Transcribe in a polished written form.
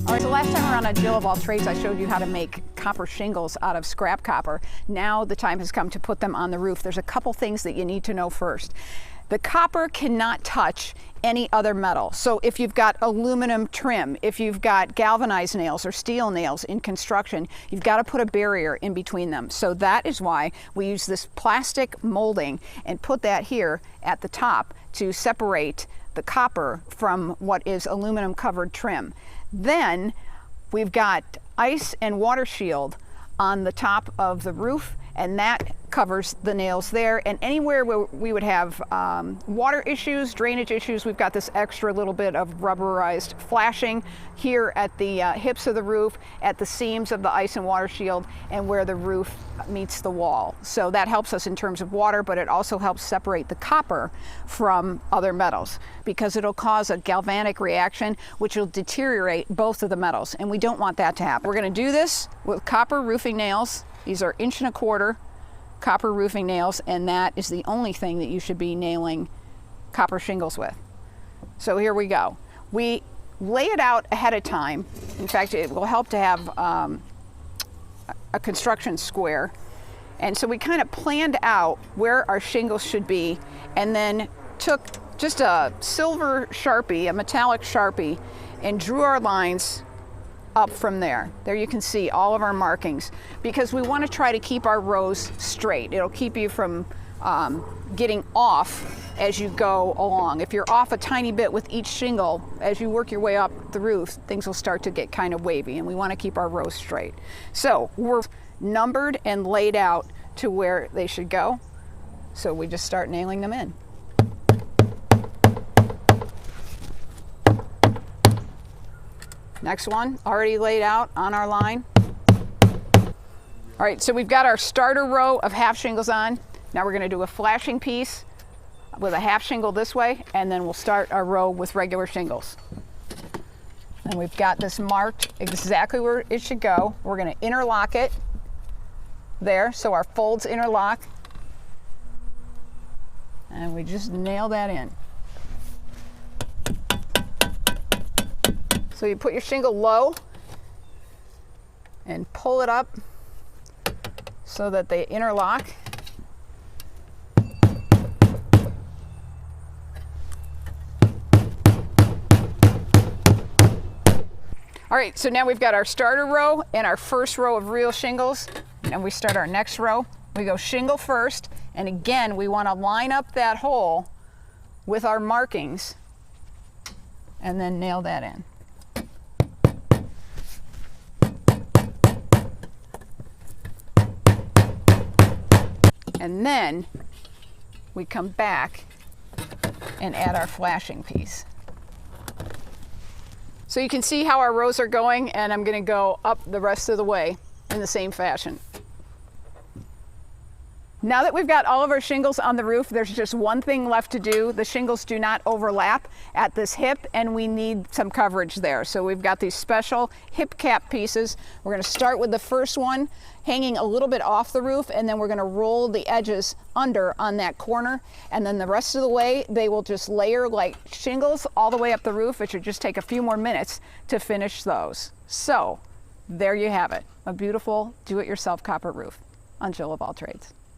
All right, so last time around on Jill of All Trades, I showed you how to make copper shingles out of scrap copper. Now the time has come to put them on the roof. There's a couple things that you need to know first. The copper cannot touch any other metal. So if you've got aluminum trim, if you've got galvanized nails or steel nails in construction, you've got to put a barrier in between them. So that is why we use this plastic molding and put that here at the top to separate the copper from what is aluminum covered trim. Then we've got ice and water shield on the top of the roof, and that covers the nails there. And anywhere where we would have water issues, drainage issues, we've got this extra little bit of rubberized flashing here at the hips of the roof, at the seams of the ice and water shield, and where the roof meets the wall. So that helps us in terms of water, but it also helps separate the copper from other metals, because it'll cause a galvanic reaction which will deteriorate both of the metals, and we don't want that to happen. We're going to do this with copper roofing nails. These are 1.25" copper roofing nails, and that is the only thing that you should be nailing copper shingles with. So here we go. We lay it out ahead of time. In fact, it will help to have a construction square. And so we kind of planned out where our shingles should be, and then took just a silver Sharpie, a metallic Sharpie, and drew our lines up from there. There you can see all of our markings, because we want to try to keep our rows straight. It'll keep you from getting off as you go along. If you're off a tiny bit with each shingle, as you work your way up the roof, things will start to get kind of wavy, and we want to keep our rows straight. So we're numbered and laid out to where they should go. So we just start nailing them in. Next one, already laid out on our line. All right, so we've got our starter row of half shingles on. Now we're going to do a flashing piece with a half shingle this way, and then we'll start our row with regular shingles. And we've got this marked exactly where it should go. We're going to interlock it there, so our folds interlock. And we just nail that in. So you put your shingle low and pull it up so that they interlock. All right, so now we've got our starter row and our first row of real shingles, and we start our next row. We go shingle first, and again, we want to line up that hole with our markings and then nail that in. And then we come back and add our flashing piece. So you can see how our rows are going, and I'm going to go up the rest of the way in the same fashion. Now that we've got all of our shingles on the roof, there's just one thing left to do. The shingles do not overlap at this hip, and we need some coverage there. So we've got these special hip cap pieces. We're going to start with the first one hanging a little bit off the roof, and then we're going to roll the edges under on that corner, and then the rest of the way they will just layer like shingles all the way up the roof. It should just take a few more minutes to finish those. So there you have it, a beautiful do-it-yourself copper roof on Jill of All Trades.